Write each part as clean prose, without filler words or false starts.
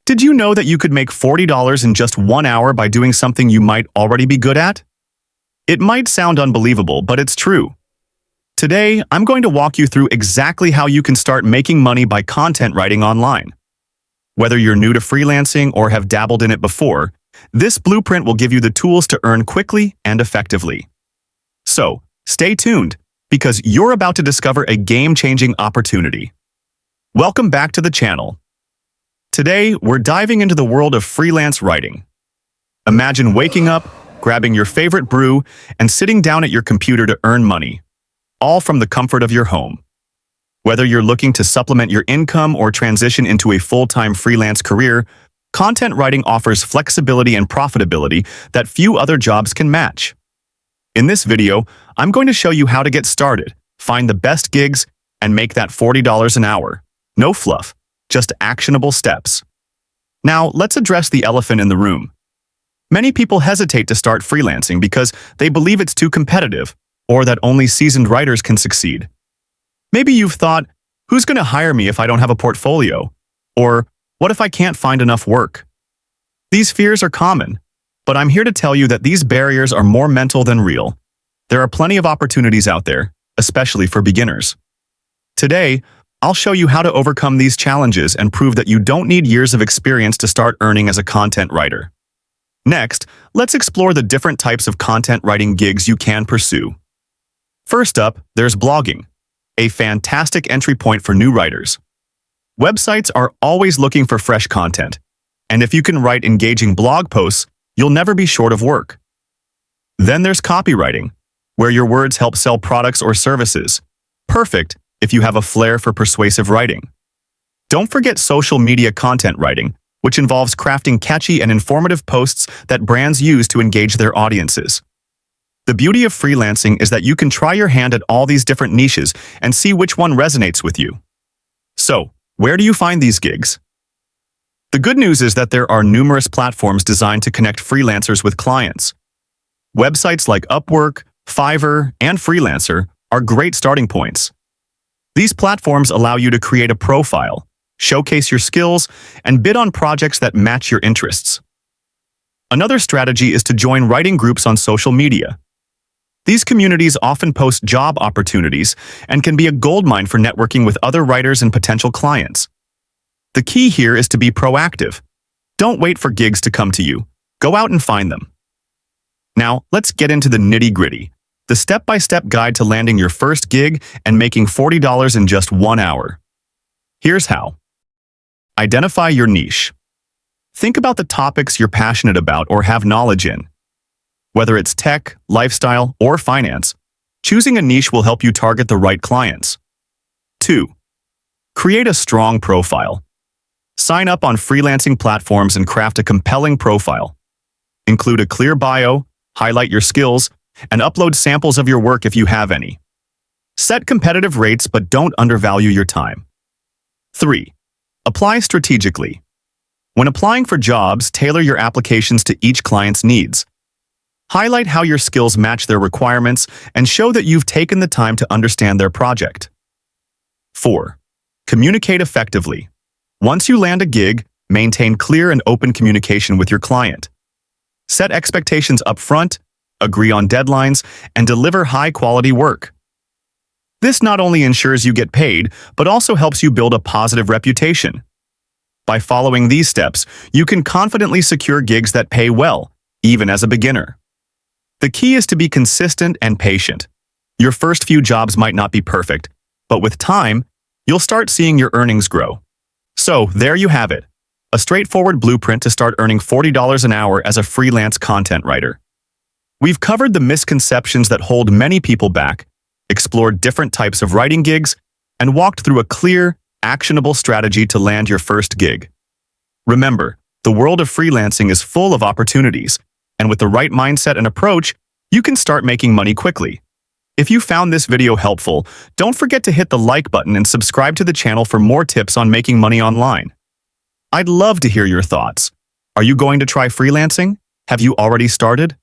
Did you know that you could make $40 in just 1 hour by doing something you might already be good at? It might sound unbelievable, but it's true. Today, I'm going to walk you through exactly how you can start making money by content writing online. Whether you're new to freelancing or have dabbled in it before, this blueprint will give you the tools to earn quickly and effectively. So, stay tuned, because you're about to discover a game-changing opportunity. Welcome back to the channel. Today, we're diving into the world of freelance writing. Imagine waking up, grabbing your favorite brew, and sitting down at your computer to earn money, all from the comfort of your home. Whether you're looking to supplement your income or transition into a full-time freelance career, content writing offers flexibility and profitability that few other jobs can match. In this video, I'm going to show you how to get started, find the best gigs, and make that $40 an hour. No fluff, just actionable steps. Now, let's address the elephant in the room. Many people hesitate to start freelancing because they believe it's too competitive, or that only seasoned writers can succeed. Maybe you've thought, who's going to hire me if I don't have a portfolio? Or, what if I can't find enough work? These fears are common, but I'm here to tell you that these barriers are more mental than real. There are plenty of opportunities out there, especially for beginners. Today, I'll show you how to overcome these challenges and prove that you don't need years of experience to start earning as a content writer. Next, let's explore the different types of content writing gigs you can pursue. First up, there's blogging, a fantastic entry point for new writers. Websites are always looking for fresh content, and if you can write engaging blog posts, you'll never be short of work. Then there's copywriting, where your words help sell products or services. Perfect if you have a flair for persuasive writing. Don't forget social media content writing, which involves crafting catchy and informative posts that brands use to engage their audiences. The beauty of freelancing is that you can try your hand at all these different niches and see which one resonates with you. So, where do you find these gigs? The good news is that there are numerous platforms designed to connect freelancers with clients. Websites like Upwork, Fiverr, and Freelancer are great starting points. These platforms allow you to create a profile, showcase your skills, and bid on projects that match your interests. Another strategy is to join writing groups on social media. These communities often post job opportunities and can be a goldmine for networking with other writers and potential clients. The key here is to be proactive. Don't wait for gigs to come to you. Go out and find them. Now, let's get into the nitty-gritty, the step-by-step guide to landing your first gig and making $40 in just 1 hour. Here's how. Identify your niche. Think about the topics you're passionate about or have knowledge in. Whether it's tech, lifestyle, or finance, choosing a niche will help you target the right clients. 2. Create a strong profile. Sign up on freelancing platforms and craft a compelling profile. Include a clear bio, highlight your skills, and upload samples of your work if you have any. Set competitive rates but don't undervalue your time. 3. Apply strategically. When applying for jobs, tailor your applications to each client's needs. Highlight how your skills match their requirements and show that you've taken the time to understand their project. 4. Communicate effectively. Once you land a gig, maintain clear and open communication with your client. Set expectations up front, agree on deadlines, and deliver high-quality work. This not only ensures you get paid, but also helps you build a positive reputation. By following these steps, you can confidently secure gigs that pay well, even as a beginner. The key is to be consistent and patient. Your first few jobs might not be perfect, but with time, you'll start seeing your earnings grow. So, there you have it, a straightforward blueprint to start earning $40 an hour as a freelance content writer. We've covered the misconceptions that hold many people back, explored different types of writing gigs, and walked through a clear, actionable strategy to land your first gig. Remember, the world of freelancing is full of opportunities, and with the right mindset and approach, you can start making money quickly. If you found this video helpful, don't forget to hit the like button and subscribe to the channel for more tips on making money online. I'd love to hear your thoughts. Are you going to try freelancing? Have you already started?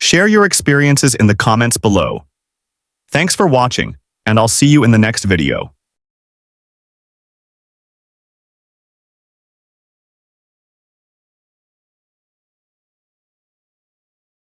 Share your experiences in the comments below. Thanks for watching, and I'll see you in the next video.